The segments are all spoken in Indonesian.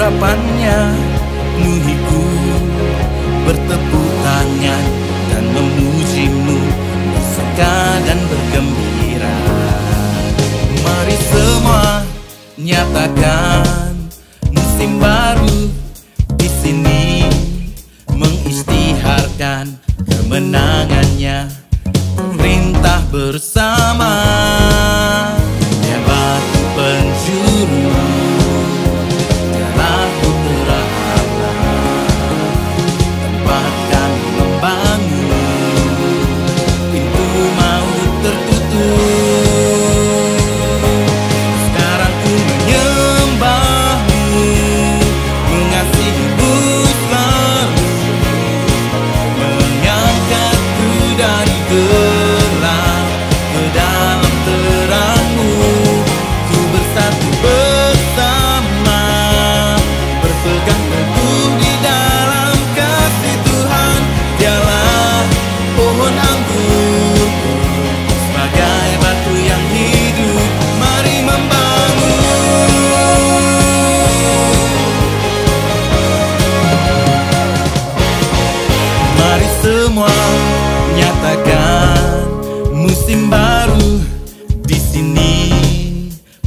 hadapannya, penuhiku bertepuk tangan dan memujimu, bersuka dan bergembira. Mari semua nyatakan musim baru di sini, mengisytiharkan kemenangannya, perintah bersama. Dia batu penjuru, dialah putra Allah, tempat kami membangun, pintu maut tertutup. Sekarang ku menyembahmu, mengasihimu selalu, mengangkatku dari gelap ke dalam terangmu. Ku bersatu bersama, berpegang teguh di dalam kasih Tuhan. Dialah pohon anggurku, sebagai batu yang hidup. Mari membangun. Mari semua nyatakan musim baru di sini,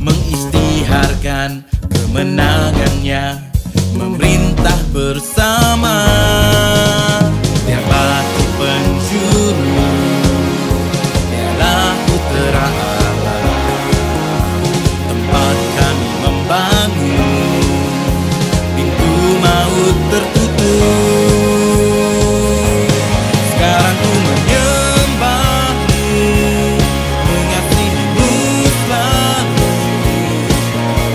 mengisytiharkan kemenangannya, memerintah bersama. Dia batu penjuru, dialah putra Allah, tempat kami membangun, pintu maut tertutup. Sekarang ku menyembahmu, mengasihimu selalu,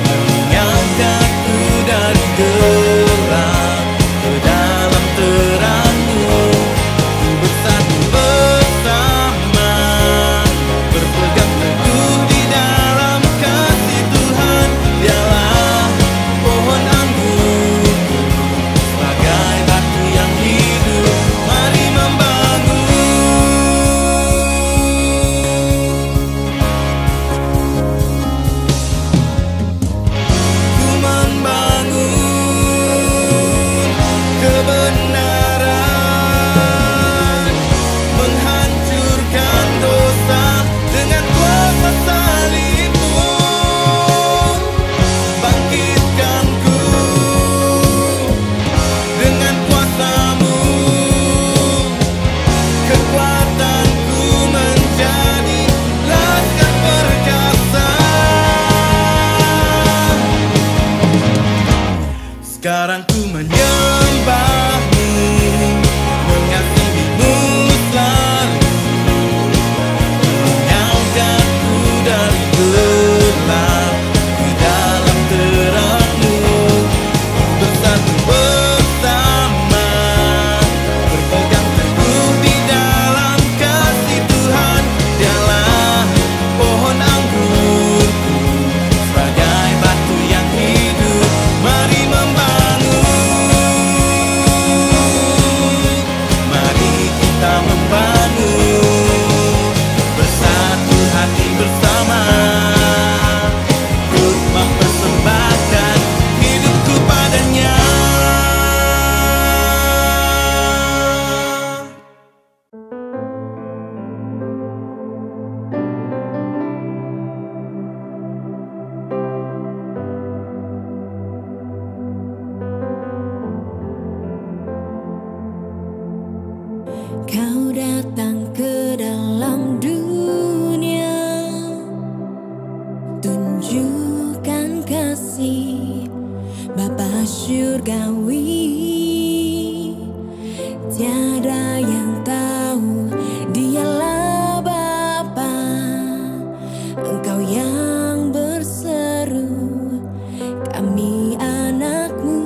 mengangkatku dari gelap ke dalam terangmu. Ku bersatu bersama, berpegang teguh di dalam kasih Tuhan. Dialah pohon anggurku, sebagai batu yang hidup. Mari membangun. Ku membangun kebenaran, menghancurkan dosa dengan kuasa salibmu. Bangkitkanku dengan kuasa-Mu, kekuatanku menjadi laskar perkasa. Sekarang ku menyembahmu, mengasihimu selalu, mengangkatku dari gelap ke dalam terangmu. Bersatu bersama, berpegang teguh di dalam kasih Tuhan. Dialah pohon anggurku, sebagai batu yang hidup. Mari membangun, mari kita membangun, bersatu hati bersama, ikut mempersembahkan hidupku padanya. Kau datang ke dalam dunia, tunjukkan kasih Bapa Syurgawi. Tiada yang tahu Dialah Bapa, Engkau yang berseru, kami anak-Mu.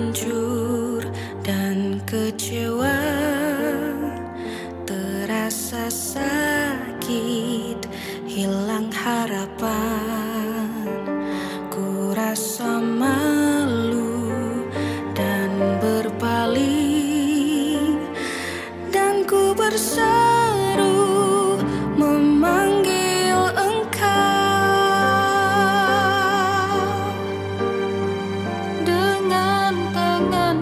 hancur dan kecewa, terasa sakit, hilang harapan. Ku rasa malu dan berpaling, dan ku berseru memanggil Engkau dengan tangan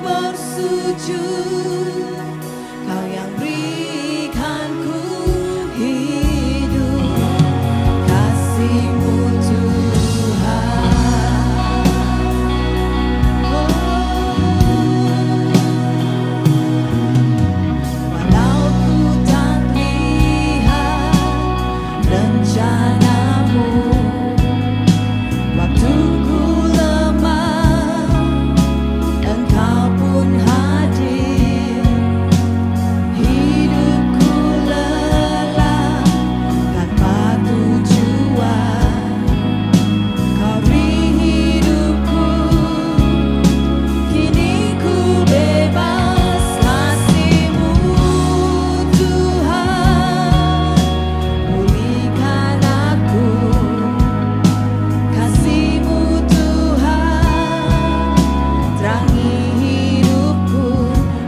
bersujud, Kau yang berikanku hidup, kasih-Mu Tuhan. Walau ku tak lihat rencana-Mu, waktu ku lemah, Engkau pun hadir. Hidupku lelah tanpa tujuan, Kau beri hidupku, kini ku bebas. Kasih-Mu Tuhan, pulihkan aku. Kasih-Mu Tuhan, terangi hidupku.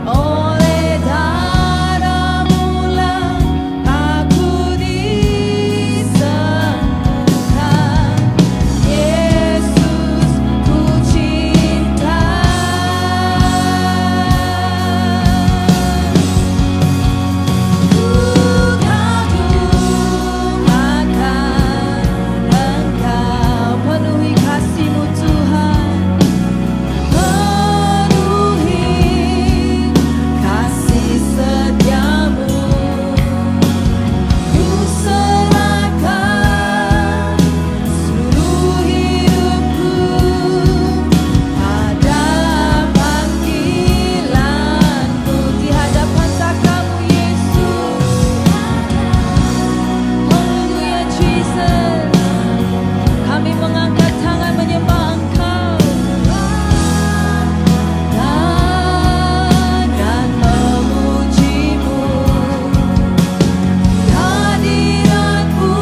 Oleh darah-Mu lah aku disembuhkan. Yesus, ku cinta. Ku kagum akan Engkau, penuhi kasih-Mu Tuhan, penuhi kasih setia-Mu. Ku serahkan seluruh hidupku pada panggilan-Mu, di hadapan tahta-Mu Yesus. Haleluya Jesus, kami mengangkat tangan menyembah Engkau dan memuji-Mu. Di hadirat-Mu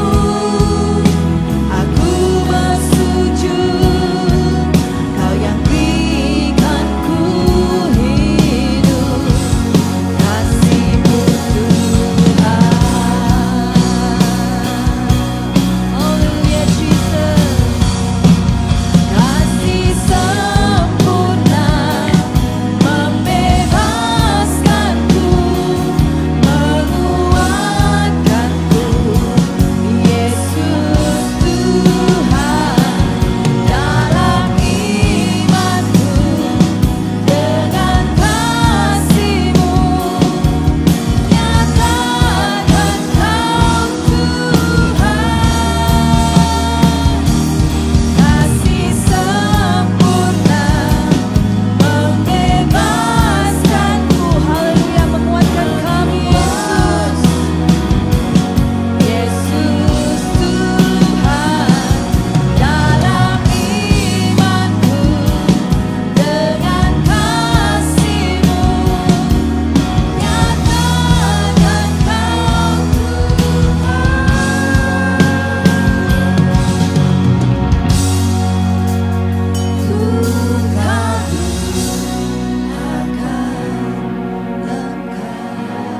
aku bersujud, Kau yang berikanku hidup, kasih-Mu Tuhan. Haleluya Jesus, kasih sempurna membebaskanku, menguatkanku. Yesus Tuhan, dalam imanku, dengan kasih-Mu nyatakan Kau Tuhan. Kasih sempurna membebaskanku. Haleluya, menguatkan kami Yesus. Yesus Tuhan, dalam imanku, dengan kasih-Mu nyatakan Kau Tuhan. Ku kagum akan Engkau,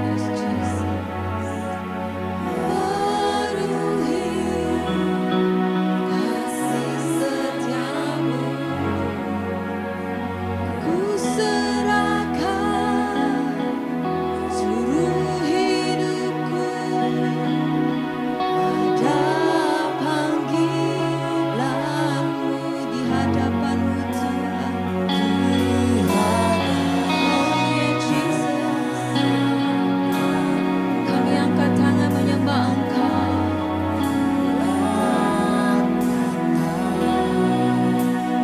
Yes Jesus. Penuhi kasih setia-Mu, ku serahkan seluruh hidupku pada panggilan-Mu, di hadapan-Mu Tuhan. Haleluya Jesus, kami angkat tangan menyembah Engkau.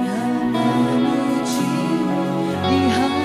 Yang memuji di hadirat-Mu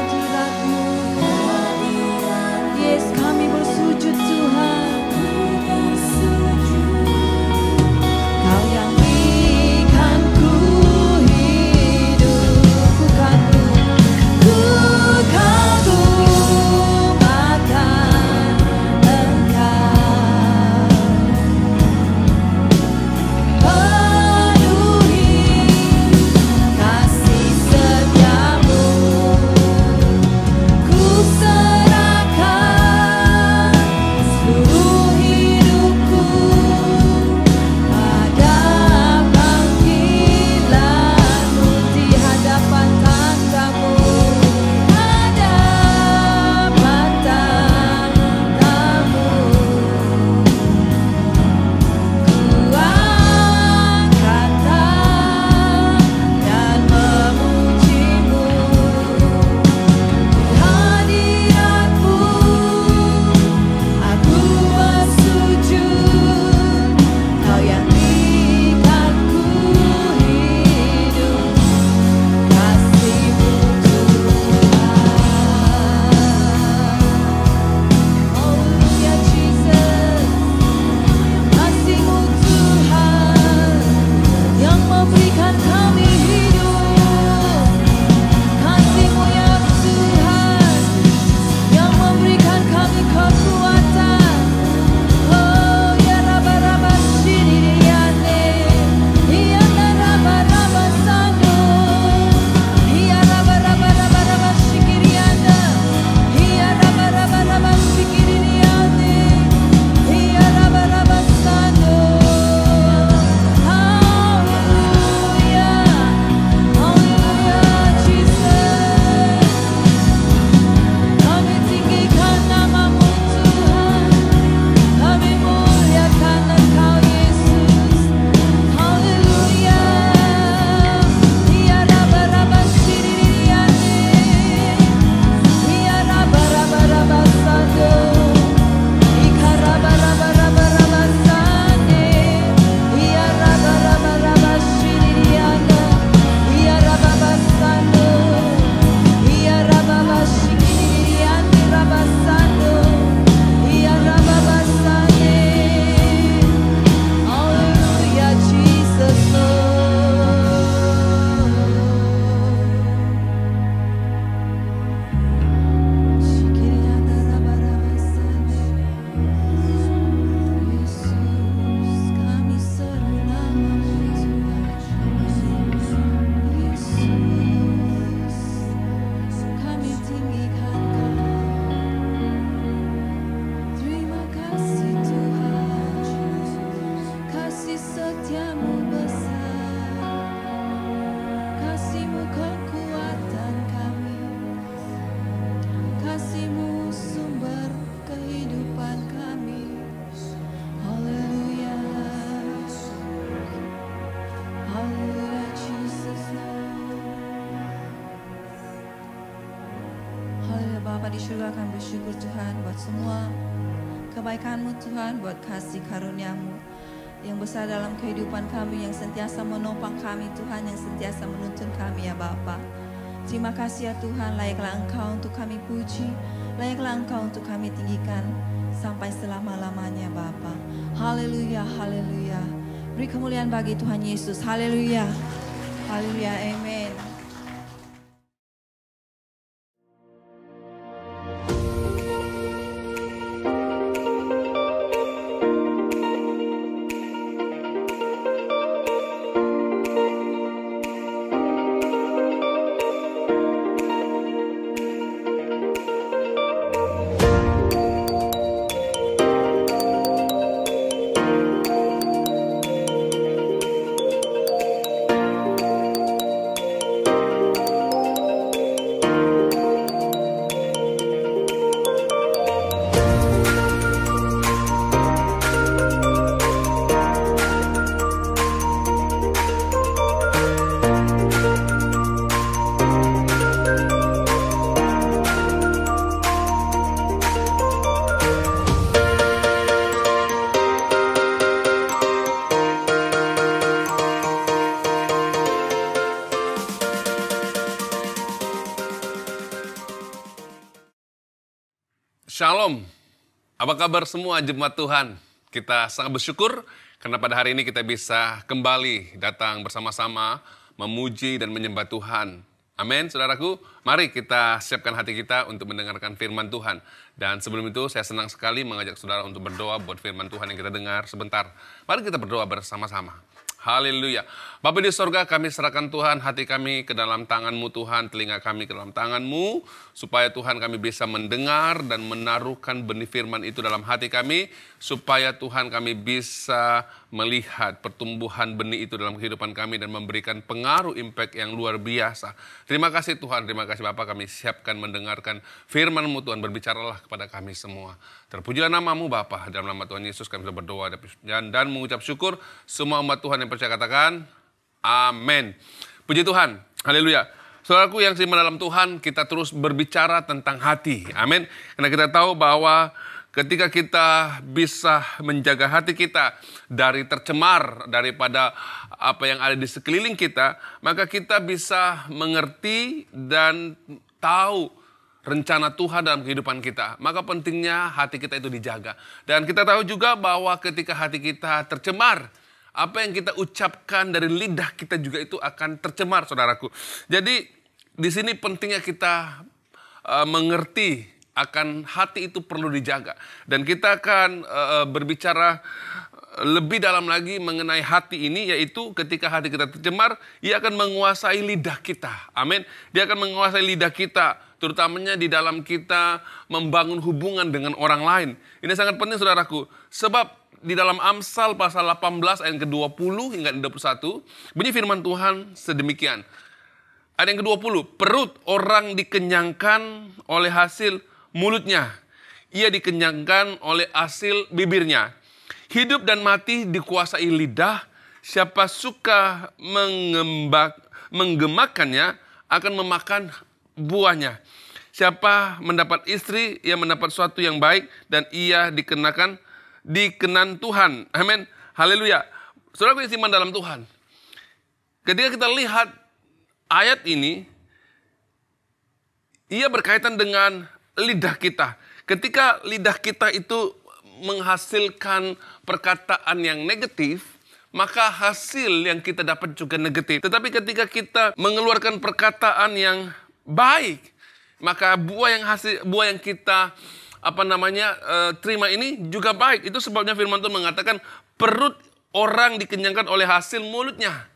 Bapa di surga, kami bersyukur Tuhan buat semua kebaikan-Mu Tuhan, buat kasih karunia-Mu yang besar dalam kehidupan kami, yang sentiasa menopang kami Tuhan, yang sentiasa menuntun kami ya Bapa. Terima kasih ya Tuhan, layaklah Engkau untuk kami puji, layaklah Engkau untuk kami tinggikan sampai selama-lamanya Bapa. Haleluya, haleluya. Beri kemuliaan bagi Tuhan Yesus. Haleluya. Haleluya, amin. Shalom, apa kabar semua jemaat Tuhan? Kita sangat bersyukur karena pada hari ini kita bisa kembali datang bersama-sama memuji dan menyembah Tuhan. Amin, saudaraku. Mari kita siapkan hati kita untuk mendengarkan firman Tuhan. Dan sebelum itu saya senang sekali mengajak saudara untuk berdoa buat firman Tuhan yang kita dengar sebentar. Mari kita berdoa bersama-sama. Haleluya. Bapa di sorga, kami serahkan Tuhan hati kami ke dalam tangan-Mu Tuhan, telinga kami ke dalam tangan-Mu, supaya Tuhan kami bisa mendengar dan menaruhkan benih firman itu dalam hati kami, supaya Tuhan kami bisa melihat pertumbuhan benih itu dalam kehidupan kami dan memberikan pengaruh impact yang luar biasa. Terima kasih Tuhan, terima kasih Bapa, kami siapkan mendengarkan firman-Mu Tuhan, berbicaralah kepada kami semua. Terpujilah nama-Mu Bapa, dalam nama Tuhan Yesus kami sudah berdoa dan mengucap syukur. Semua umat Tuhan yang percaya katakan amin. Puji Tuhan, haleluya. Saudaraku yang seiman dalam Tuhan, kita terus berbicara tentang hati, amin. Karena kita tahu bahwa ketika kita bisa menjaga hati kita dari tercemar daripada apa yang ada di sekeliling kita, maka kita bisa mengerti dan tahu rencana Tuhan dalam kehidupan kita. Maka pentingnya hati kita itu dijaga. Dan kita tahu juga bahwa ketika hati kita tercemar, apa yang kita ucapkan dari lidah kita juga itu akan tercemar, saudaraku. Jadi di sini pentingnya kita mengerti akan hati itu perlu dijaga. Dan kita akan berbicara lebih dalam lagi mengenai hati ini, yaitu ketika hati kita tercemar, ia akan menguasai lidah kita. Amin. Dia akan menguasai lidah kita, terutamanya di dalam kita membangun hubungan dengan orang lain. Ini sangat penting, saudaraku. Sebab di dalam Amsal pasal 18 ayat ke-20 hingga 21, bunyi firman Tuhan sedemikian. Ayat yang ke-20, perut orang dikenyangkan oleh hasil mulutnya. Ia dikenyangkan oleh hasil bibirnya. Hidup dan mati dikuasai lidah. Siapa suka menggemakannya akan memakan buahnya. Siapa mendapat istri, ia mendapat sesuatu yang baik dan ia dikenan Tuhan. Amin. Haleluya. Saudara yang beriman dalam Tuhan. Ketika kita lihat ayat ini, ia berkaitan dengan lidah kita. Ketika lidah kita itu menghasilkan perkataan yang negatif, maka hasil yang kita dapat juga negatif. Tetapi ketika kita mengeluarkan perkataan yang baik, maka buah yang kita terima ini juga baik. Itu sebabnya firman Tuhan mengatakan perut orang dikenyangkan oleh hasil mulutnya.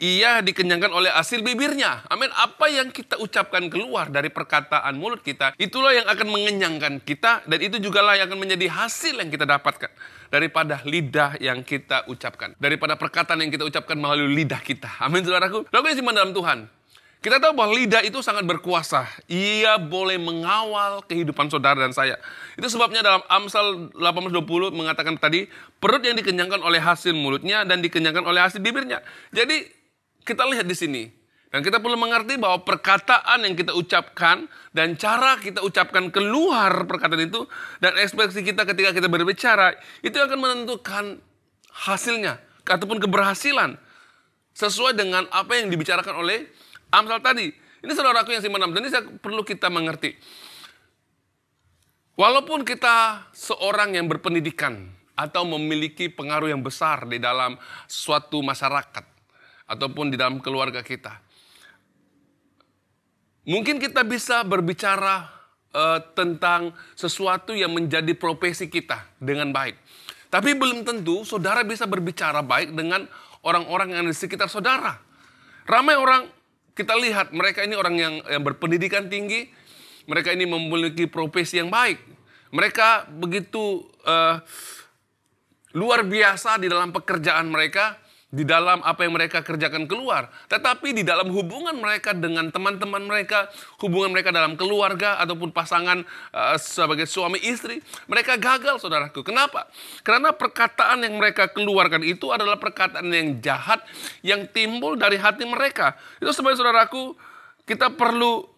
Ia dikenyangkan oleh hasil bibirnya. Amin. Apa yang kita ucapkan keluar dari perkataan mulut kita, itulah yang akan mengenyangkan kita. Dan itu juga lah yang akan menjadi hasil yang kita dapatkan daripada lidah yang kita ucapkan. Daripada perkataan yang kita ucapkan melalui lidah kita. Amin, saudaraku. Lalu yang simpan dalam Tuhan. Kita tahu bahwa lidah itu sangat berkuasa. Ia boleh mengawal kehidupan saudara dan saya. Itu sebabnya dalam Amsal 18:20 mengatakan tadi, perut yang dikenyangkan oleh hasil mulutnya dan dikenyangkan oleh hasil bibirnya. Jadi kita lihat di sini, Dan kita perlu mengerti bahwa perkataan yang kita ucapkan dan cara kita ucapkan keluar perkataan itu dan ekspresi kita ketika kita berbicara itu akan menentukan hasilnya ataupun keberhasilan sesuai dengan apa yang dibicarakan oleh Amsal tadi. Ini saudaraku yang simpan dan ini perlu kita mengerti. Walaupun kita seorang yang berpendidikan atau memiliki pengaruh yang besar di dalam suatu masyarakat ataupun di dalam keluarga kita, mungkin kita bisa berbicara tentang sesuatu yang menjadi profesi kita dengan baik. Tapi belum tentu saudara bisa berbicara baik dengan orang-orang yang di sekitar saudara. Ramai orang kita lihat mereka ini orang yang berpendidikan tinggi, mereka ini memiliki profesi yang baik. Mereka begitu luar biasa di dalam pekerjaan mereka, di dalam apa yang mereka kerjakan keluar. Tetapi di dalam hubungan mereka dengan teman-teman mereka, hubungan mereka dalam keluarga ataupun pasangan sebagai suami istri, mereka gagal saudaraku. Kenapa? Karena perkataan yang mereka keluarkan itu adalah perkataan yang jahat yang timbul dari hati mereka. Itu sebagai saudaraku, kita perlu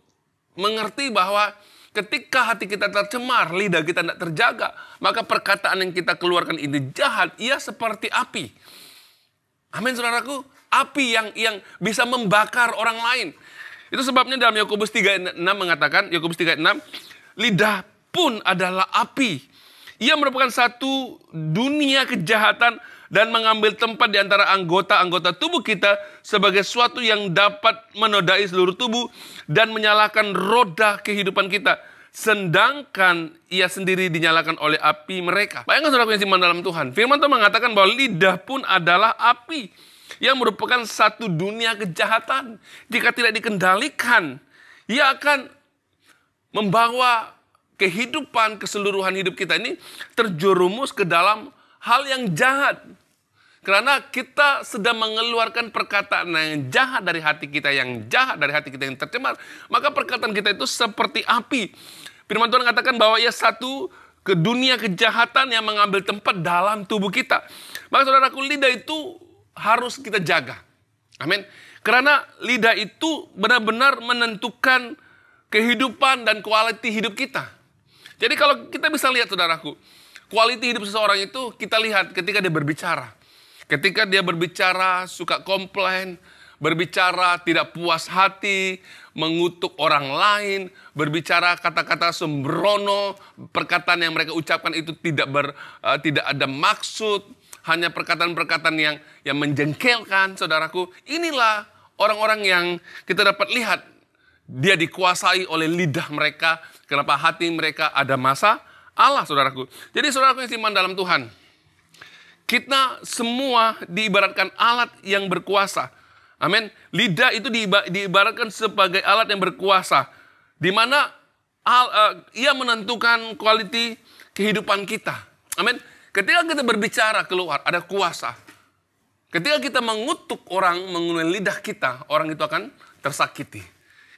mengerti bahwa ketika hati kita tercemar, lidah kita tidak terjaga, maka perkataan yang kita keluarkan ini jahat, ia seperti api. Amin saudaraku, api yang bisa membakar orang lain. Itu sebabnya dalam Yakobus 3:6 mengatakan, Yakobus 3:6, lidah pun adalah api. Ia merupakan satu dunia kejahatan dan mengambil tempat di antara anggota-anggota tubuh kita sebagai sesuatu yang dapat menodai seluruh tubuh dan menyalakan roda kehidupan kita. Sedangkan ia sendiri dinyalakan oleh api mereka. Bayangkan saudara yang simpan dalam Tuhan. Firman Tuhan mengatakan bahwa lidah pun adalah api yang merupakan satu dunia kejahatan. Jika tidak dikendalikan, ia akan membawa kehidupan keseluruhan hidup kita ini terjerumus ke dalam hal yang jahat. Karena kita sedang mengeluarkan perkataan yang jahat dari hati kita, yang jahat dari hati kita yang tercemar. Maka perkataan kita itu seperti api. Firman Tuhan katakan bahwa ia satu ke dunia kejahatan yang mengambil tempat dalam tubuh kita. Maka saudaraku, lidah itu harus kita jaga. Amin. Karena lidah itu benar-benar menentukan kehidupan dan kualiti hidup kita. Jadi kalau kita bisa lihat saudaraku, kualiti hidup seseorang itu kita lihat ketika dia berbicara. Ketika dia berbicara suka komplain, berbicara tidak puas hati, mengutuk orang lain, berbicara kata-kata sembrono, perkataan yang mereka ucapkan itu tidak ada maksud, hanya perkataan-perkataan yang menjengkelkan, saudaraku. Inilah orang-orang yang kita dapat lihat, dia dikuasai oleh lidah mereka, kenapa hati mereka ada masalah, saudaraku. Jadi saudaraku yang simpan dalam Tuhan, kita semua diibaratkan alat yang berkuasa. Amin. Lidah itu diibaratkan sebagai alat yang berkuasa. Di mana ia menentukan kualiti kehidupan kita. Amin. Ketika kita berbicara keluar, ada kuasa. Ketika kita mengutuk orang menggunakan lidah kita, orang itu akan tersakiti.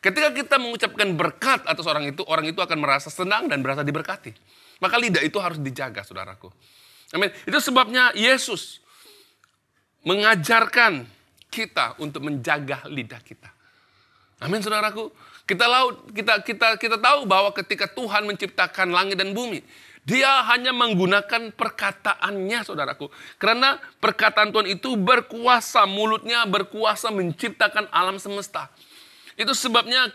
Ketika kita mengucapkan berkat atas orang itu akan merasa senang dan merasa diberkati. Maka lidah itu harus dijaga, saudaraku. Amin. Itu sebabnya Yesus mengajarkan kita untuk menjaga lidah kita. Amin, saudaraku. Kita tahu bahwa ketika Tuhan menciptakan langit dan bumi, Dia hanya menggunakan perkataannya, saudaraku. Karena perkataan Tuhan itu berkuasa, mulutnya berkuasa menciptakan alam semesta. Itu sebabnya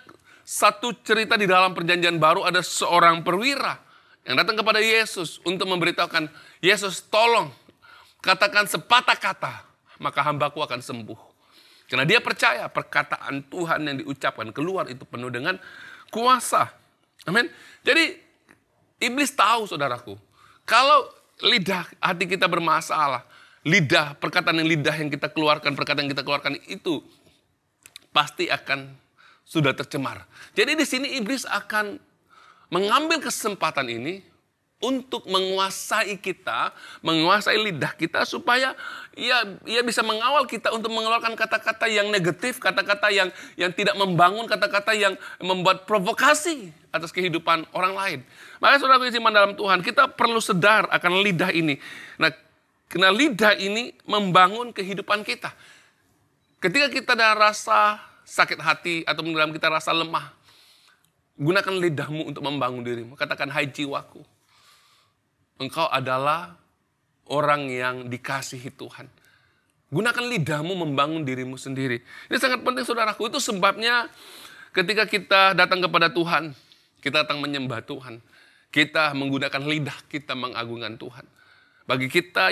satu cerita di dalam Perjanjian Baru, ada seorang perwira yang datang kepada Yesus untuk memberitahukan, Yesus tolong katakan sepatah kata, maka hambaku akan sembuh. Karena dia percaya perkataan Tuhan yang diucapkan keluar itu penuh dengan kuasa. Amin. Jadi iblis tahu, saudaraku, kalau lidah hati kita bermasalah, perkataan yang kita keluarkan, perkataan yang kita keluarkan itu pasti akan sudah tercemar. Jadi di sini iblis akan mengambil kesempatan ini untuk menguasai kita, menguasai lidah kita supaya ia bisa mengawal kita untuk mengeluarkan kata-kata yang negatif, kata-kata yang tidak membangun, kata-kata yang membuat provokasi atas kehidupan orang lain. Maka saudara yang simpan dalam Tuhan, kita perlu sadar akan lidah ini. Nah, karena lidah ini membangun kehidupan kita. Ketika kita ada rasa sakit hati atau dalam kita rasa lemah, gunakan lidahmu untuk membangun dirimu. Katakan, hai jiwaku, engkau adalah orang yang dikasihi Tuhan. Gunakan lidahmu membangun dirimu sendiri. Ini sangat penting saudaraku. Itu sebabnya ketika kita datang kepada Tuhan, kita datang menyembah Tuhan, kita menggunakan lidah kita mengagungkan Tuhan. Bagi kita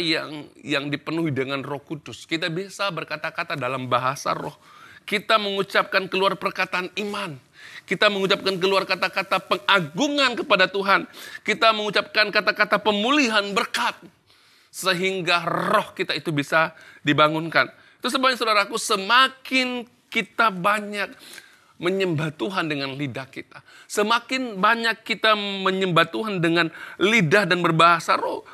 yang dipenuhi dengan Roh Kudus, kita bisa berkata-kata dalam bahasa roh. Kita mengucapkan keluar perkataan iman. Kita mengucapkan keluar kata-kata pengagungan kepada Tuhan. Kita mengucapkan kata-kata pemulihan berkat. Sehingga roh kita itu bisa dibangunkan. Itu sebabnya saudaraku, semakin kita banyak menyembah Tuhan dengan lidah kita, semakin banyak kita menyembah Tuhan dengan lidah dan berbahasa roh,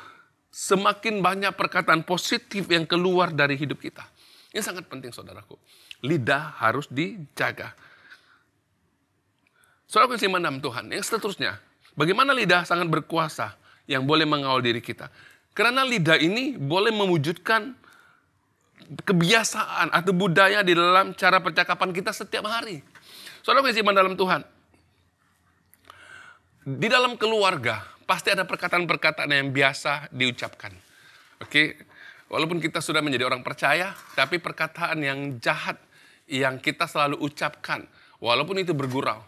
semakin banyak perkataan positif yang keluar dari hidup kita. Ini sangat penting saudaraku. Lidah harus dijaga. Saudaraku yang iman dalam Tuhan, yang seterusnya, bagaimana lidah sangat berkuasa yang boleh mengawal diri kita. Karena lidah ini boleh mewujudkan kebiasaan atau budaya di dalam cara percakapan kita setiap hari. Saudara yang iman dalam Tuhan, di dalam keluarga pasti ada perkataan-perkataan yang biasa diucapkan. Oke, walaupun kita sudah menjadi orang percaya, tapi perkataan yang jahat yang kita selalu ucapkan, walaupun itu bergurau,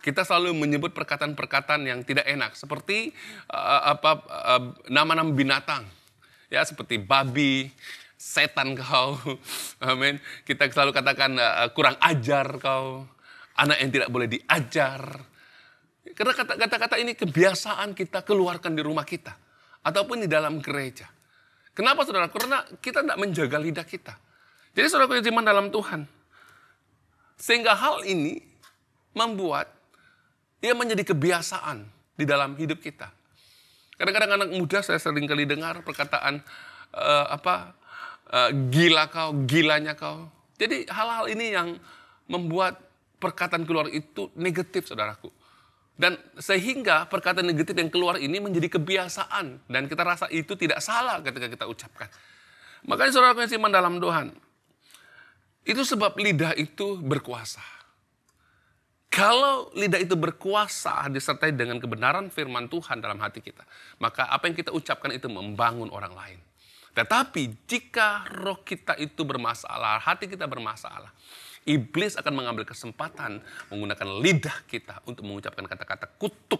kita selalu menyebut perkataan-perkataan yang tidak enak, seperti nama-nama binatang, ya seperti babi, setan kau, amin. Kita selalu katakan kurang ajar kau. Anak yang tidak boleh diajar. Karena kata-kata ini kebiasaan kita keluarkan di rumah kita. Ataupun di dalam gereja. Kenapa saudara? Karena kita tidak menjaga lidah kita. Jadi saudara yang iman dalam Tuhan. Sehingga hal ini membuat ia menjadi kebiasaan di dalam hidup kita. Kadang-kadang anak muda saya sering kali dengar perkataan gila kau, gilanya kau. Jadi hal-hal ini yang membuat perkataan keluar itu negatif, saudaraku. Dan sehingga perkataan negatif yang keluar ini menjadi kebiasaan. Dan kita rasa itu tidak salah ketika kita ucapkan. Makanya saudaraku yang iman dalam Tuhan, itu sebab lidah itu berkuasa. Kalau lidah itu berkuasa disertai dengan kebenaran firman Tuhan dalam hati kita, maka apa yang kita ucapkan itu membangun orang lain. Tetapi jika roh kita itu bermasalah, hati kita bermasalah, iblis akan mengambil kesempatan menggunakan lidah kita untuk mengucapkan kata-kata kutuk.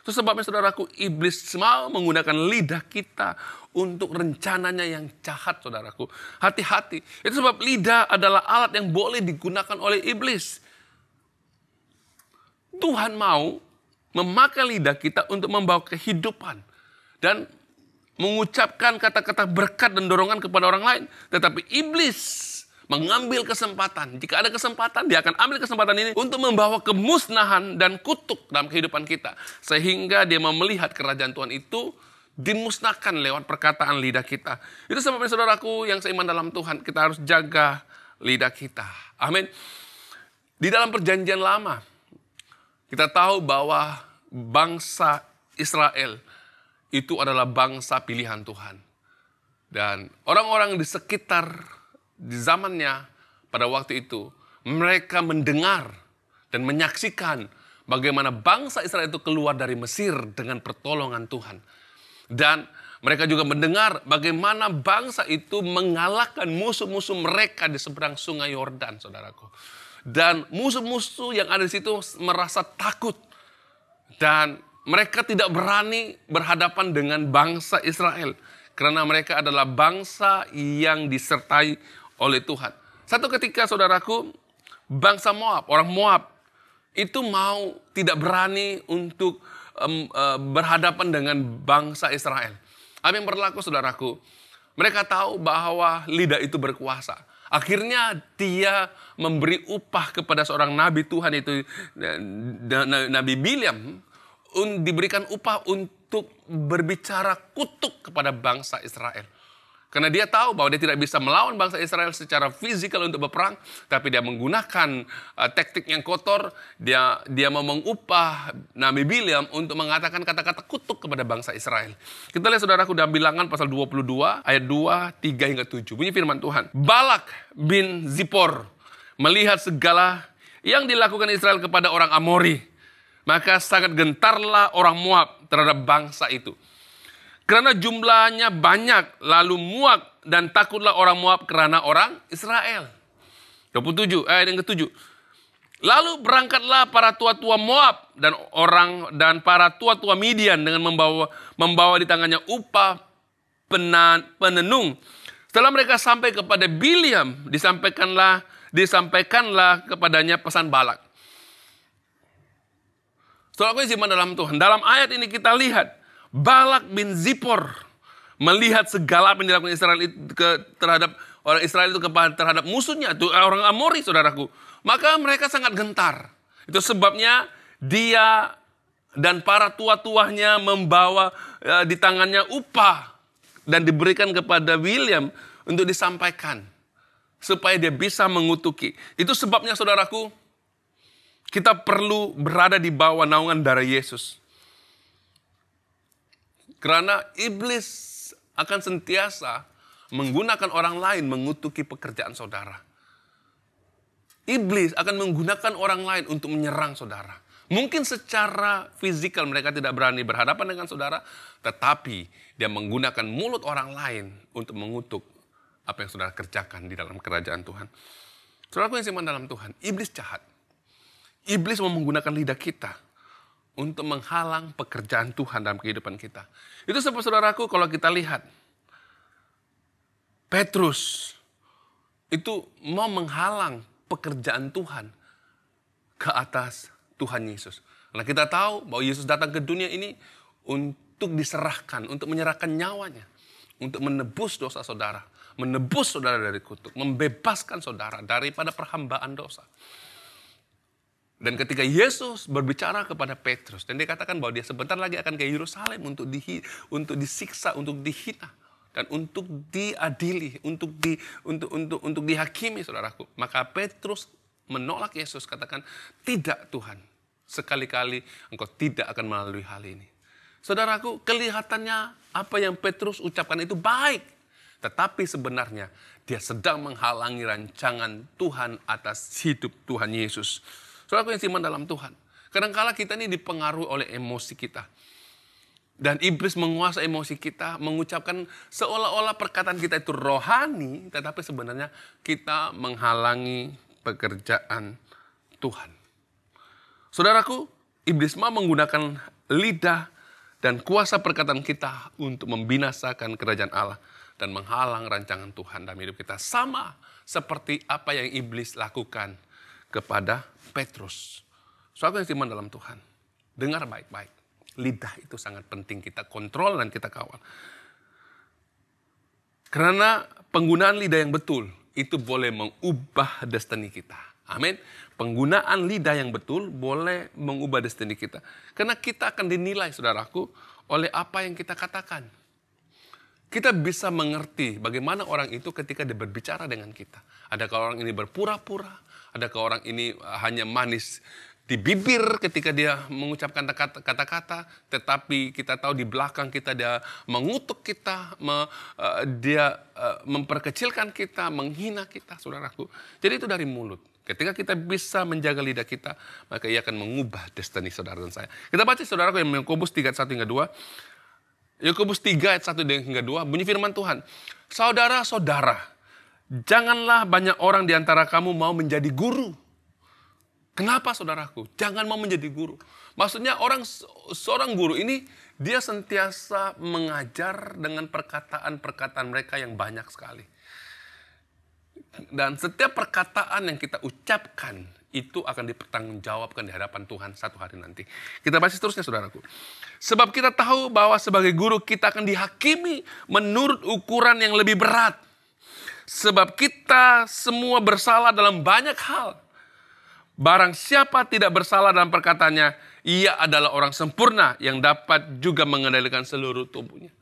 Itu sebabnya saudaraku, iblis mau menggunakan lidah kita untuk rencananya yang jahat, saudaraku. Hati-hati. Itu sebab lidah adalah alat yang boleh digunakan oleh iblis. Tuhan mau memakai lidah kita untuk membawa kehidupan dan mengucapkan kata-kata berkat dan dorongan kepada orang lain. Tetapi iblis mengambil kesempatan. Jika ada kesempatan, dia akan ambil kesempatan ini untuk membawa kemusnahan dan kutuk dalam kehidupan kita. Sehingga dia mau melihat kerajaan Tuhan itu dimusnahkan lewat perkataan lidah kita. Itu sebabnya saudaraku yang seiman dalam Tuhan, kita harus jaga lidah kita. Amin. Di dalam perjanjian lama, kita tahu bahwa bangsa Israel itu adalah bangsa pilihan Tuhan. Dan orang-orang di sekitar di zamannya pada waktu itu, mereka mendengar dan menyaksikan bagaimana bangsa Israel itu keluar dari Mesir dengan pertolongan Tuhan. Dan mereka juga mendengar bagaimana bangsa itu mengalahkan musuh-musuh mereka di seberang sungai Yordan, saudaraku. Dan musuh-musuh yang ada di situ merasa takut. Dan mereka tidak berani berhadapan dengan bangsa Israel. Karena mereka adalah bangsa yang disertai oleh Tuhan. Satu ketika saudaraku, bangsa Moab, orang Moab itu mau tidak berani untuk berhadapan dengan bangsa Israel. Apa yang berlaku saudaraku? Mereka tahu bahwa lidah itu berkuasa. Akhirnya dia memberi upah kepada seorang nabi Tuhan itu, Nabi Bileam, diberikan upah untuk berbicara kutuk kepada bangsa Israel. Karena dia tahu bahwa dia tidak bisa melawan bangsa Israel secara fisikal untuk berperang, tapi dia menggunakan teknik yang kotor. Dia mau mengupah Nabi Bileam untuk mengatakan kata-kata kutuk kepada bangsa Israel. Kita lihat saudaraku dalam Bilangan pasal 22 ayat 2, 3 hingga 7. Bunyi firman Tuhan. Balak bin Zippor melihat segala yang dilakukan Israel kepada orang Amori, maka sangat gentarlah orang Moab terhadap bangsa itu. Karena jumlahnya banyak, lalu muak dan takutlah orang Moab karena orang Israel. 27 ayat yang ke-7. Lalu berangkatlah para tua-tua Moab dan para tua-tua Midian dengan membawa di tangannya upah penenung. Setelah mereka sampai kepada Bileam, disampaikanlah kepadanya pesan Balak. Saudaraku yang simak dalam Tuhan, dalam ayat ini kita lihat Balak bin Zippor melihat segala apa yang dilakukan Israel itu terhadap orang Israel itu terhadap musuhnya, itu orang Amori, saudaraku. Maka mereka sangat gentar. Itu sebabnya dia dan para tua-tuanya membawa di tangannya upah dan diberikan kepada Bileam untuk disampaikan supaya dia bisa mengutuki. Itu sebabnya, saudaraku, kita perlu berada di bawah naungan darah Yesus. Karena iblis akan sentiasa menggunakan orang lain mengutuki pekerjaan saudara. Iblis akan menggunakan orang lain untuk menyerang saudara. Mungkin secara fisikal mereka tidak berani berhadapan dengan saudara, tetapi dia menggunakan mulut orang lain untuk mengutuk apa yang saudara kerjakan di dalam kerajaan Tuhan. Saudaraku yang simak dalam Tuhan, iblis jahat. Iblis mau menggunakan lidah kita untuk menghalang pekerjaan Tuhan dalam kehidupan kita. Itu sebab, saudaraku, kalau kita lihat Petrus itu mau menghalang pekerjaan Tuhan ke atas Tuhan Yesus. Karena kita tahu bahwa Yesus datang ke dunia ini untuk diserahkan, untuk menyerahkan nyawanya, untuk menebus dosa saudara, menebus saudara dari kutuk, membebaskan saudara daripada perhambaan dosa. Dan ketika Yesus berbicara kepada Petrus, dan dia katakan bahwa dia sebentar lagi akan ke Yerusalem untuk disiksa, untuk dihina, dan untuk diadili, untuk dihakimi, saudaraku. Maka Petrus menolak Yesus, katakan, tidak Tuhan, sekali-kali engkau tidak akan melalui hal ini. Saudaraku, kelihatannya apa yang Petrus ucapkan itu baik, tetapi sebenarnya dia sedang menghalangi rancangan Tuhan atas hidup Tuhan Yesus. Saudaraku yang simak dalam Tuhan, kadang-kala kita ini dipengaruhi oleh emosi kita. Dan iblis menguasai emosi kita, mengucapkan seolah-olah perkataan kita itu rohani, tetapi sebenarnya kita menghalangi pekerjaan Tuhan. Saudaraku, iblis mau menggunakan lidah dan kuasa perkataan kita untuk membinasakan kerajaan Allah dan menghalang rancangan Tuhan dalam hidup kita. Sama seperti apa yang iblis lakukan kepada Petrus. Saudaraku yang simak dalam Tuhan, dengar baik-baik. Lidah itu sangat penting kita kontrol dan kita kawal. Karena penggunaan lidah yang betul itu boleh mengubah destiny kita. Amin. Penggunaan lidah yang betul boleh mengubah destiny kita. Karena kita akan dinilai, saudaraku, oleh apa yang kita katakan. Kita bisa mengerti bagaimana orang itu ketika dia berbicara dengan kita. Adakah orang ini berpura-pura? Adakah orang ini hanya manis di bibir ketika dia mengucapkan kata-kata, tetapi kita tahu di belakang kita dia mengutuk kita, dia memperkecilkan kita, menghina kita, saudaraku. Jadi itu dari mulut. Ketika kita bisa menjaga lidah kita, maka ia akan mengubah destiny saudara dan saya. Kita baca, saudaraku, yang Yakobus 3 ayat 1 hingga 2. Yakobus 3 ayat 1 hingga 2, bunyi firman Tuhan. Saudara-saudara, janganlah banyak orang di antara kamu mau menjadi guru. Kenapa, saudaraku? Jangan mau menjadi guru. Maksudnya seorang guru ini dia sentiasa mengajar dengan perkataan-perkataan mereka yang banyak sekali. Dan setiap perkataan yang kita ucapkan itu akan dipertanggungjawabkan di hadapan Tuhan satu hari nanti. Kita baca seterusnya, saudaraku. Sebab kita tahu bahwa sebagai guru kita akan dihakimi menurut ukuran yang lebih berat. Sebab kita semua bersalah dalam banyak hal. Barang siapa tidak bersalah dalam perkataannya, ia adalah orang sempurna yang dapat juga mengendalikan seluruh tubuhnya.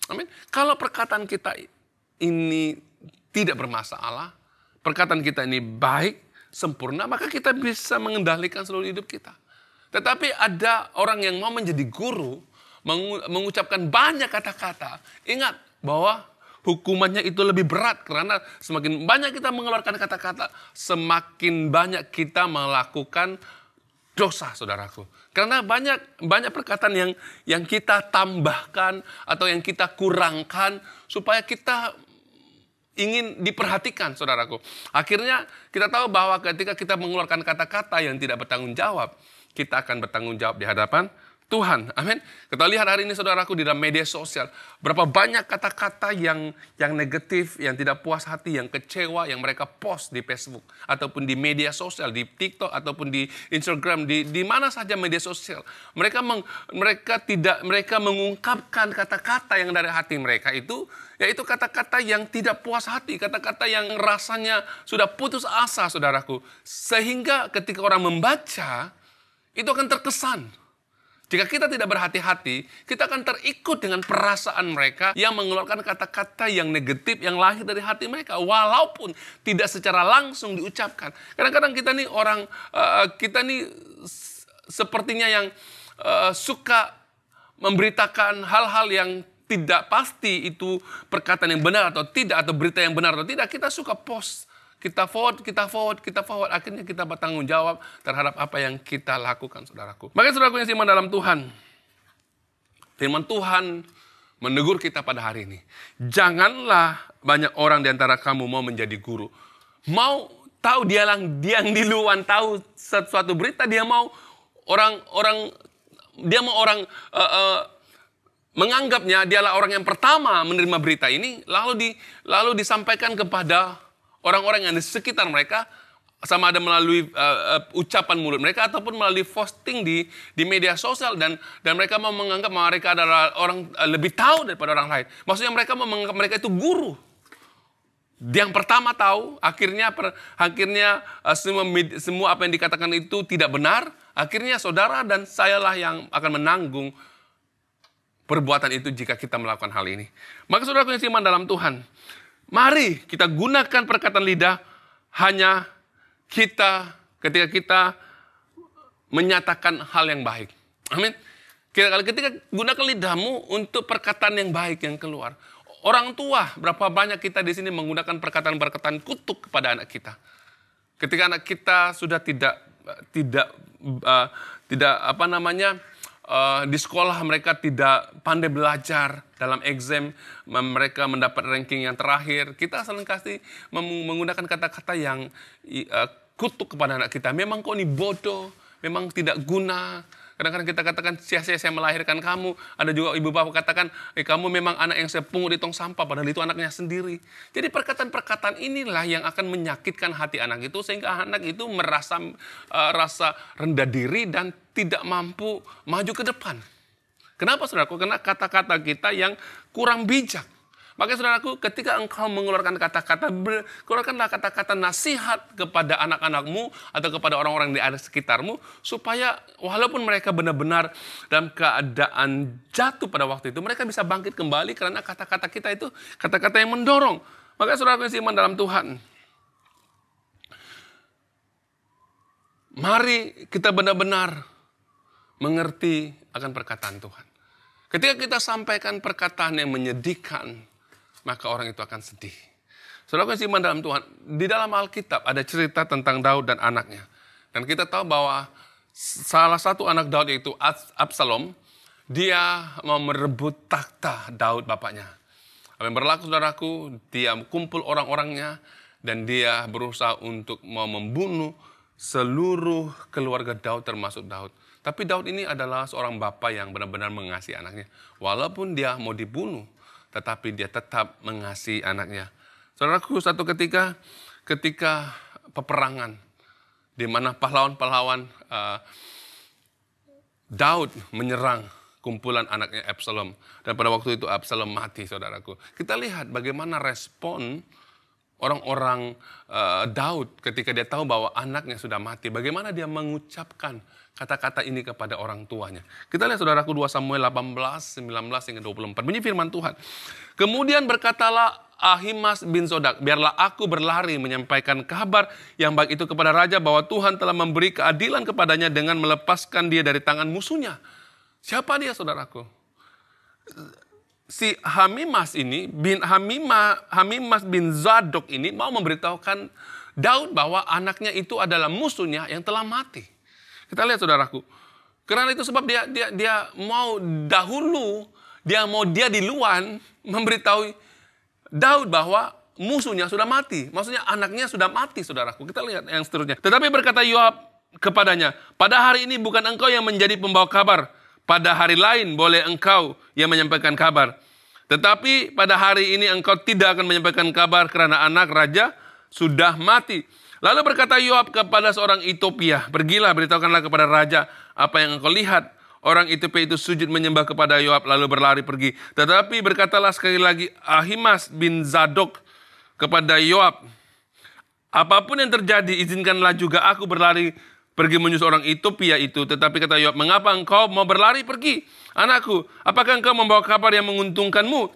Amin. Kalau perkataan kita ini tidak bermasalah, perkataan kita ini baik, sempurna, maka kita bisa mengendalikan seluruh hidup kita. Tetapi ada orang yang mau menjadi guru, mengucapkan banyak kata-kata. Ingat bahwa hukumannya itu lebih berat. Karena semakin banyak kita mengeluarkan kata-kata, semakin banyak kita melakukan dosa, saudaraku. Karena banyak perkataan yang kita tambahkan atau yang kita kurangkan supaya kita ingin diperhatikan, saudaraku. Akhirnya kita tahu bahwa ketika kita mengeluarkan kata-kata yang tidak bertanggung jawab, kita akan bertanggung jawab di hadapan Tuhan. Amin. Kita lihat hari ini, saudaraku, di dalam media sosial. Berapa banyak kata-kata yang negatif, yang tidak puas hati, yang kecewa, yang mereka post di Facebook. Ataupun di media sosial, di TikTok, ataupun di Instagram, di mana saja media sosial. Mereka mengungkapkan kata-kata yang dari hati mereka itu, yaitu kata-kata yang tidak puas hati. Kata-kata yang rasanya sudah putus asa, saudaraku. Sehingga ketika orang membaca, itu akan terkesan. Jika kita tidak berhati-hati, kita akan terikut dengan perasaan mereka yang mengeluarkan kata-kata yang negatif yang lahir dari hati mereka. Walaupun tidak secara langsung diucapkan. Kadang-kadang kita nih sepertinya yang suka memberitakan hal-hal yang tidak pasti itu perkataan yang benar atau tidak, atau berita yang benar atau tidak. Kita suka post. Kita forward. Akhirnya kita bertanggung jawab terhadap apa yang kita lakukan, saudaraku. Maka saudaraku yang seiman dalam Tuhan, firman Tuhan menegur kita pada hari ini. Janganlah banyak orang di antara kamu mau menjadi guru. Mau tahu dia yang di luar tahu sesuatu berita, dia mau orang menganggapnya dialah orang yang pertama menerima berita ini, lalu disampaikan kepada orang-orang yang di sekitar mereka, sama ada melalui ucapan mulut mereka ataupun melalui posting di media sosial, dan mereka mau menganggap mereka adalah orang lebih tahu daripada orang lain. Maksudnya mereka mau menganggap mereka itu guru. Yang pertama tahu, akhirnya semua apa yang dikatakan itu tidak benar. Akhirnya saudara dan sayalah yang akan menanggung perbuatan itu jika kita melakukan hal ini. Maka saudaraku yang seiman dalam Tuhan, mari kita gunakan perkataan lidah hanya ketika kita menyatakan hal yang baik. Amin. Ketika gunakan lidahmu untuk perkataan yang baik yang keluar. Orang tua, berapa banyak kita di sini menggunakan perkataan kutuk kepada anak kita. Ketika anak kita sudah tidak di sekolah mereka tidak pandai belajar, dalam exam mereka mendapat ranking yang terakhir, kita selalu menggunakan kata-kata yang kutuk kepada anak kita. Memang kau ini bodoh, memang tidak guna. Kadang-kadang kita katakan sia-sia saya melahirkan kamu. Ada juga ibu bapak katakan, kamu memang anak yang saya pungut di tong sampah, padahal itu anaknya sendiri. Jadi perkataan-perkataan inilah yang akan menyakitkan hati anak itu, sehingga anak itu merasa rasa rendah diri dan tidak mampu maju ke depan. Kenapa, saudaraku? Karena kata-kata kita yang kurang bijak. Maka saudaraku, ketika engkau mengeluarkan kata-kata, keluarkanlah kata-kata nasihat kepada anak-anakmu atau kepada orang-orang di sekitarmu, supaya walaupun mereka benar-benar dalam keadaan jatuh pada waktu itu, mereka bisa bangkit kembali karena kata-kata kita itu kata-kata yang mendorong. Maka saudaraku yang seiman dalam Tuhan, mari kita benar-benar mengerti akan perkataan Tuhan. Ketika kita sampaikan perkataan yang menyedihkan, maka orang itu akan sedih. Saudara yang seiman dalam Tuhan, di dalam Alkitab ada cerita tentang Daud dan anaknya. Dan kita tahu bahwa salah satu anak Daud yaitu Absalom, dia mau merebut takhta Daud bapaknya. Apa yang berlaku, saudaraku, dia kumpul orang-orangnya dan dia berusaha untuk mau membunuh seluruh keluarga Daud termasuk Daud. Tapi Daud ini adalah seorang bapak yang benar-benar mengasihi anaknya. Walaupun dia mau dibunuh, tetapi dia tetap mengasihi anaknya. Saudaraku, satu ketika peperangan, di mana pahlawan-pahlawan Daud menyerang kumpulan anaknya Absalom. Dan pada waktu itu Absalom mati, saudaraku. Kita lihat bagaimana respon orang-orang Daud ketika dia tahu bahwa anaknya sudah mati. Bagaimana dia mengucapkan kata-kata ini kepada orang tuanya. Kita lihat, saudaraku, 2 Samuel 18, 19 hingga 24. Bunyi firman Tuhan. Kemudian berkatalah Ahimaaz bin Sodak, biarlah aku berlari menyampaikan kabar yang baik itu kepada raja, bahwa Tuhan telah memberi keadilan kepadanya dengan melepaskan dia dari tangan musuhnya. Siapa dia, saudaraku? si Hamimas bin Zadok ini mau memberitahukan Daud bahwa anaknya itu adalah musuhnya yang telah mati. Kita lihat saudaraku. Karena itu sebab dia mau dahulu, dia duluan memberitahu Daud bahwa musuhnya sudah mati. Maksudnya anaknya sudah mati, saudaraku. Kita lihat yang seterusnya. Tetapi berkata Yoab kepadanya, pada hari ini bukan engkau yang menjadi pembawa kabar. Pada hari lain boleh engkau yang menyampaikan kabar. Tetapi pada hari ini engkau tidak akan menyampaikan kabar karena anak raja sudah mati. Lalu berkata Yoab kepada seorang Etiopia, pergilah beritahukanlah kepada raja apa yang engkau lihat. Orang Etiopia itu sujud menyembah kepada Yoab lalu berlari pergi. Tetapi berkatalah sekali lagi Ahimas bin Zadok kepada Yoab, apapun yang terjadi izinkanlah juga aku berlari pergi menyusul orang Etiopia itu. Tetapi kata Yoab, mengapa engkau mau berlari pergi? Anakku, apakah engkau membawa kabar yang menguntungkanmu?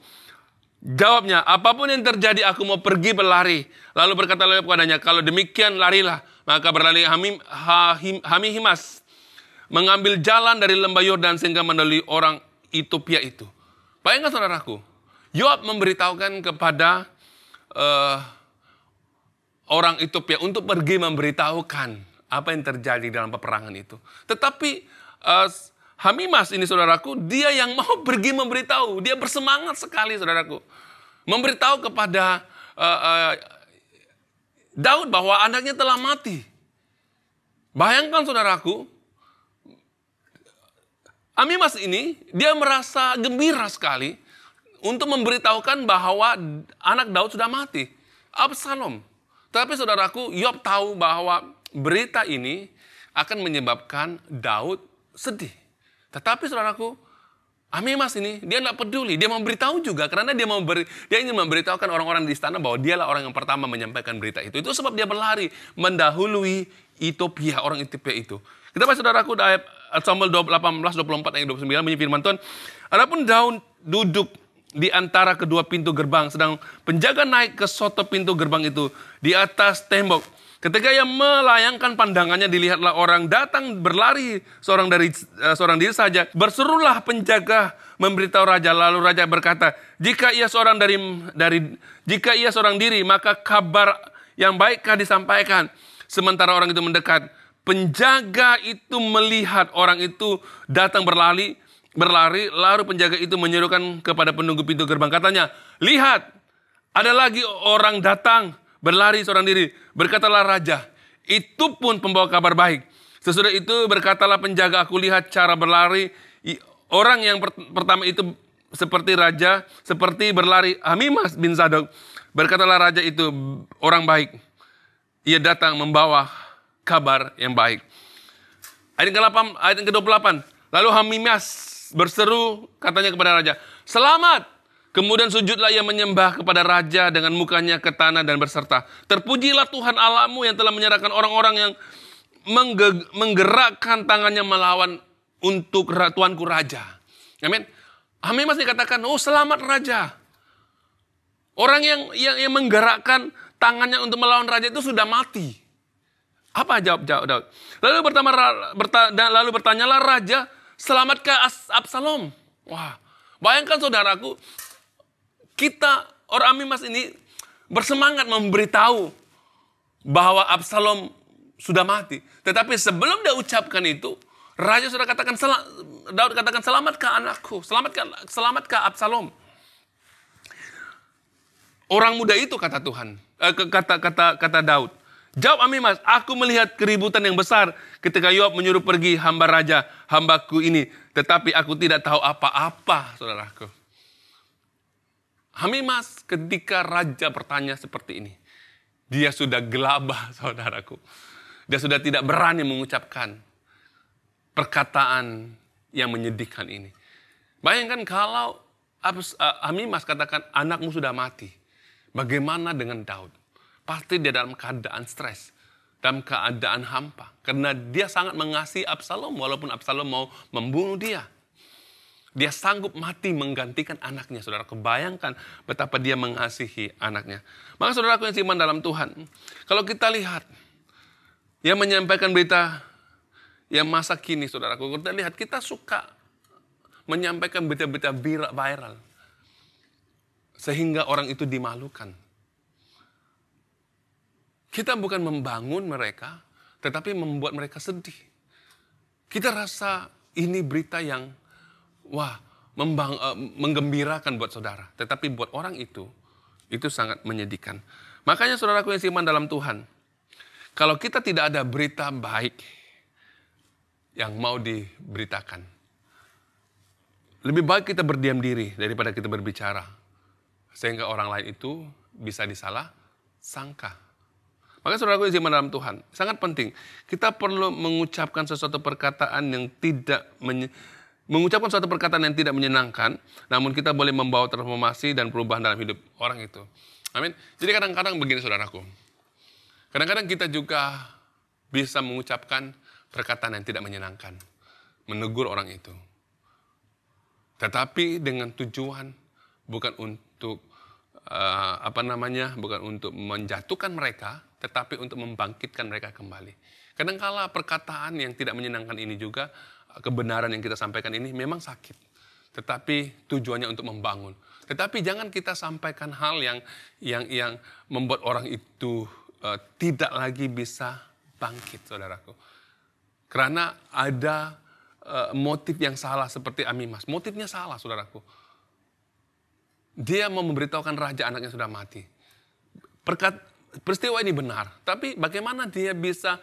Jawabnya, apapun yang terjadi aku mau pergi berlari. Lalu berkata Yoab kepadanya, kalau demikian larilah. Maka berlari Hamimas mengambil jalan dari lembah Yordan sehingga mendahului orang Etiopia itu. Bayangkan saudaraku, Yoab memberitahukan kepada orang Etiopia untuk pergi memberitahukan apa yang terjadi dalam peperangan itu. Tetapi Hamimas ini saudaraku, dia yang mau pergi memberitahu. Dia bersemangat sekali saudaraku. Memberitahu kepada Daud bahwa anaknya telah mati. Bayangkan saudaraku, Hamimas ini dia merasa gembira sekali untuk memberitahukan bahwa anak Daud sudah mati. Absalom. Tapi saudaraku, Yoab tahu bahwa berita ini akan menyebabkan Daud sedih. Tetapi saudaraku, Hamimas ini dia tidak peduli. Dia memberitahu juga karena dia ingin memberitahukan orang-orang di istana bahwa dialah orang yang pertama menyampaikan berita itu. Itu sebab dia berlari mendahului Etiopia, orang Etiopia itu. Kita baca saudaraku ayat Samuel 18:24 ayat 29 bunyi firman Tuhan. Adapun Daud duduk di antara kedua pintu gerbang, sedang penjaga naik ke soto pintu gerbang itu di atas tembok. Ketika ia melayangkan pandangannya, dilihatlah orang datang berlari seorang diri saja. Berserulah penjaga memberitahu raja. Lalu raja berkata, jika ia seorang diri, maka kabar yang baikkah disampaikan. Sementara orang itu mendekat, penjaga itu melihat orang itu datang berlari, lalu penjaga itu menyerukan kepada penunggu pintu gerbang. Katanya, lihat, ada lagi orang datang berlari seorang diri. Berkatalah raja, itu pun pembawa kabar baik. Sesudah itu berkatalah penjaga, aku lihat cara berlari orang yang pertama itu seperti raja, seperti berlari Hamimas bin Zadok. Berkatalah raja itu orang baik. Ia datang membawa kabar yang baik. Ayat ke-28. Lalu Hamimas berseru katanya kepada raja, selamat. Kemudian sujudlah ia menyembah kepada raja dengan mukanya ke tanah dan berserta, terpujilah Tuhan Allahmu yang telah menyerahkan orang-orang yang menggerakkan tangannya melawan untuk tuanku raja. Amin. Hamimas dikatakan, oh selamat raja. Orang yang menggerakkan tangannya untuk melawan raja itu sudah mati. Apa jawab Daud? Lalu bertanyalah raja, selamatkah Absalom? Wah, bayangkan saudaraku, kita orang Hamimas ini bersemangat memberitahu bahwa Absalom sudah mati. Tetapi sebelum dia ucapkan itu, raja sudah katakan, Daud katakan, selamatkah anakku? Selamatkah Absalom? Orang muda itu kata Tuhan, kata Daud. Jawab Hamimas, aku melihat keributan yang besar ketika Yoab menyuruh pergi hamba raja, hambaku ini. Tetapi aku tidak tahu apa-apa, saudaraku. Hamimas ketika raja bertanya seperti ini, dia sudah gelabah, saudaraku. Dia sudah tidak berani mengucapkan perkataan yang menyedihkan ini. Bayangkan kalau Hamimas katakan anakmu sudah mati. Bagaimana dengan Daud? Pasti dia dalam keadaan stres, dalam keadaan hampa. Karena dia sangat mengasihi Absalom, walaupun Absalom mau membunuh dia. Dia sanggup mati menggantikan anaknya. Saudara, kebayangkan betapa dia mengasihi anaknya. Maka saudaraku yang seiman dalam Tuhan, kalau kita lihat, yang menyampaikan berita yang masa kini, saudaraku, kita lihat, kita suka menyampaikan berita-berita viral. sehingga orang itu dimalukan. Kita bukan membangun mereka, tetapi membuat mereka sedih. Kita rasa ini berita yang menggembirakan buat saudara. Tetapi buat orang itu sangat menyedihkan. Makanya saudaraku yang seiman dalam Tuhan, kalau kita tidak ada berita baik yang mau diberitakan, lebih baik kita berdiam diri daripada kita berbicara. Sehingga orang lain itu bisa disalah sangka. Maka saudaraku yang seiman dalam Tuhan, sangat penting. Kita perlu mengucapkan sesuatu perkataan yang tidak menyenangkan, namun kita boleh membawa transformasi dan perubahan dalam hidup orang itu. Amin. Jadi kadang-kadang begini saudaraku. Kadang-kadang kita juga bisa mengucapkan perkataan yang tidak menyenangkan. Menegur orang itu. Tetapi dengan tujuan bukan untuk bukan untuk menjatuhkan mereka, tetapi untuk membangkitkan mereka kembali. Kadang-kala perkataan yang tidak menyenangkan ini juga, kebenaran yang kita sampaikan ini memang sakit. Tetapi tujuannya untuk membangun. Tetapi jangan kita sampaikan hal yang membuat orang itu tidak lagi bisa bangkit, saudaraku. Karena ada motif yang salah seperti Amimas. Motifnya salah, saudaraku. Dia mau memberitahukan raja anaknya sudah mati. Peristiwa ini benar, tapi bagaimana dia bisa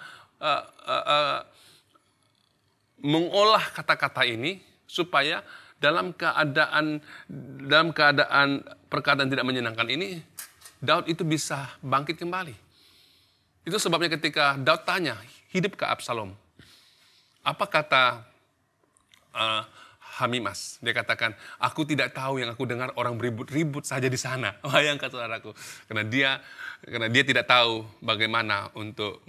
mengolah kata-kata ini supaya dalam keadaan perkataan tidak menyenangkan ini, Daud itu bisa bangkit kembali. Itu sebabnya ketika Daud tanya, hidupkah Absalom? Apa kata Amimas? Dia katakan, aku tidak tahu, yang aku dengar orang beribut-ribut saja di sana. Bayangkan saudaraku, karena dia tidak tahu bagaimana untuk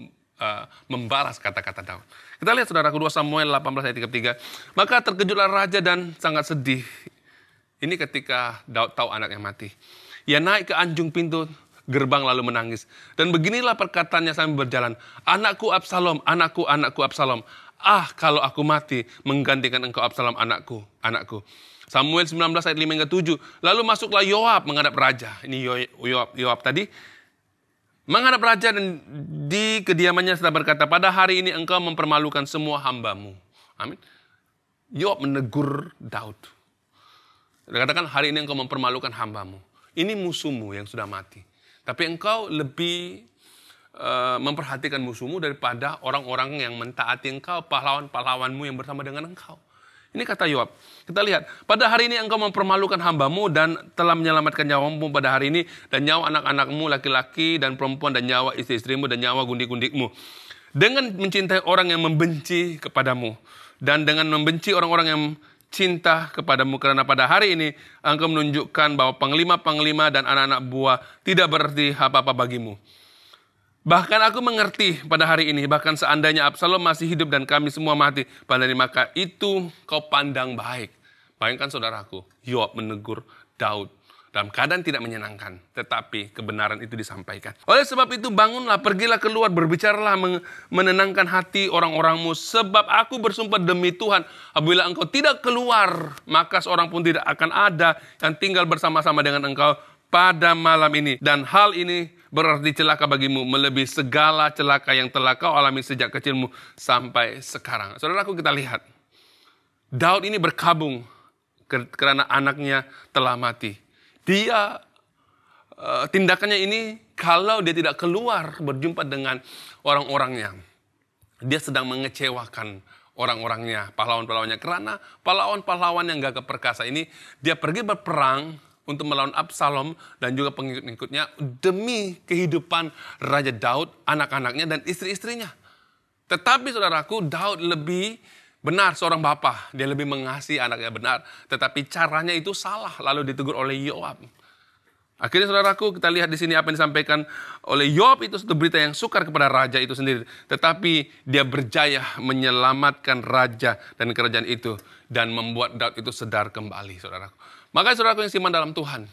membalas kata-kata Daud. Kita lihat saudaraku 2 Samuel 18 ayat 33. Maka terkejutlah raja dan sangat sedih. Ini ketika Daud tahu anaknya mati. Ia naik ke anjung pintu gerbang lalu menangis. Dan beginilah perkataannya sambil berjalan. Anakku Absalom, anakku, anakku Absalom. Ah, kalau aku mati, menggantikan engkau Absalom, anakku, anakku. Samuel 19 ayat 5 hingga 7. Lalu masuklah Yoab menghadap raja. Ini Yoab tadi. Menghadap raja dan di kediamannya serta berkata, pada hari ini engkau mempermalukan semua hambamu. Amin. Yoab menegur Daud. Dia katakan, hari ini engkau mempermalukan hambamu. Ini musuhmu yang sudah mati. Tapi engkau lebih memperhatikan musuhmu daripada orang-orang yang mentaati engkau, pahlawan-pahlawanmu yang bersama dengan engkau. Ini kata Yoab. Kita lihat, pada hari ini engkau mempermalukan hambamu dan telah menyelamatkan nyawamu pada hari ini, dan nyawa anak-anakmu laki-laki dan perempuan, dan nyawa istri-istrimu, dan nyawa gundik-gundikmu. Dengan mencintai orang yang membenci kepadamu, dan dengan membenci orang-orang yang cinta kepadamu, karena pada hari ini engkau menunjukkan bahwa panglima-panglima dan anak-anak buah tidak berarti apa-apa bagimu. Bahkan aku mengerti pada hari ini, bahkan seandainya Absalom masih hidup dan kami semua mati, pada hari maka itu kau pandang baik. Bayangkan saudaraku, Yoab menegur Daud dalam keadaan tidak menyenangkan, tetapi kebenaran itu disampaikan. Oleh sebab itu bangunlah, pergilah keluar, berbicaralah menenangkan hati orang-orangmu, sebab aku bersumpah demi Tuhan, apabila engkau tidak keluar, maka seorang pun tidak akan ada yang tinggal bersama-sama dengan engkau pada malam ini. Dan hal ini berarti celaka bagimu, melebihi segala celaka yang telah kau alami sejak kecilmu sampai sekarang. Saudaraku, kita lihat, Daud ini berkabung karena anaknya telah mati. Dia tindakannya ini, kalau dia tidak keluar berjumpa dengan orang-orangnya, dia sedang mengecewakan orang-orangnya, pahlawan-pahlawannya. Karena pahlawan-pahlawan yang gagah perkasa ini, dia pergi berperang untuk melawan Absalom dan juga pengikut-pengikutnya demi kehidupan Raja Daud, anak-anaknya dan istri-istrinya. Tetapi saudaraku, Daud lebih benar, seorang bapa. Dia lebih mengasihi anaknya benar. Tetapi caranya itu salah, lalu ditegur oleh Yoab. Akhirnya saudaraku, kita lihat di sini apa yang disampaikan oleh Yoab itu satu berita yang sukar kepada raja itu sendiri. Tetapi dia berjaya menyelamatkan raja dan kerajaan itu dan membuat Daud itu sedar kembali, saudaraku. Makanya saudaraku yang seiman dalam Tuhan,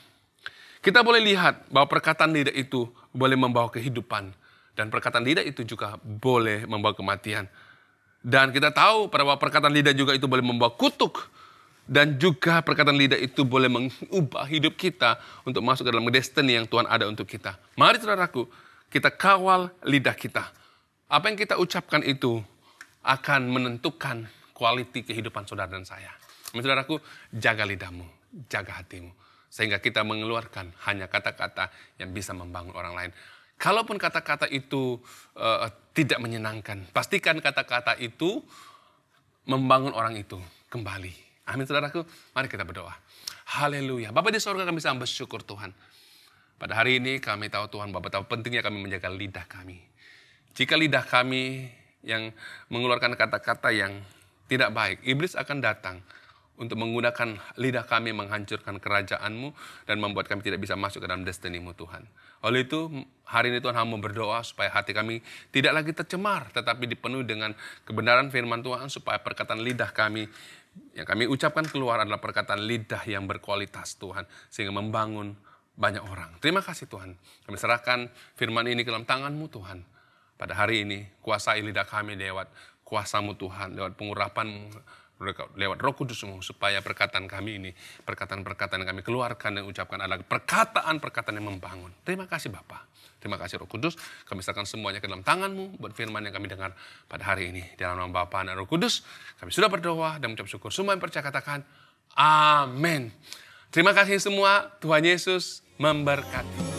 kita boleh lihat bahwa perkataan lidah itu boleh membawa kehidupan. Dan perkataan lidah itu juga boleh membawa kematian. Dan kita tahu bahwa perkataan lidah juga itu boleh membawa kutuk. Dan juga perkataan lidah itu boleh mengubah hidup kita untuk masuk ke dalam destiny yang Tuhan ada untuk kita. Mari saudaraku, kita kawal lidah kita. Apa yang kita ucapkan itu akan menentukan kualiti kehidupan saudara dan saya. Saudaraku, jaga lidahmu, jaga hatimu. Sehingga kita mengeluarkan hanya kata-kata yang bisa membangun orang lain. Kalaupun kata-kata itu tidak menyenangkan, pastikan kata-kata itu membangun orang itu kembali. Amin saudaraku, mari kita berdoa. Haleluya. Bapa di sorga, kami sangat bersyukur Tuhan. Pada hari ini kami tahu Tuhan, Bapa tahu pentingnya kami menjaga lidah kami. Jika lidah kami yang mengeluarkan kata-kata yang tidak baik, iblis akan datang untuk menggunakan lidah kami menghancurkan kerajaan-Mu dan membuat kami tidak bisa masuk ke dalam destiny-Mu Tuhan. Oleh itu, hari ini Tuhan hamba berdoa supaya hati kami tidak lagi tercemar, tetapi dipenuhi dengan kebenaran firman Tuhan, supaya perkataan lidah kami yang kami ucapkan keluar adalah perkataan lidah yang berkualitas Tuhan, sehingga membangun banyak orang. Terima kasih Tuhan. Kami serahkan firman ini ke dalam tangan-Mu Tuhan. Pada hari ini, kuasai lidah kami lewat kuasa-Mu Tuhan, lewat pengurapan-Mu, lewat Roh Kudus-Mu, supaya perkataan kami ini, perkataan-perkataan yang kami keluarkan dan ucapkan adalah perkataan-perkataan yang membangun. Terima kasih Bapa. Terima kasih Roh Kudus. Kami serahkan semuanya ke dalam tangan-Mu buat firman yang kami dengar pada hari ini. Dalam nama Bapa dan Roh Kudus, kami sudah berdoa dan mengucap syukur. Semua yang percaya katakan, amin. Terima kasih semua. Tuhan Yesus memberkati.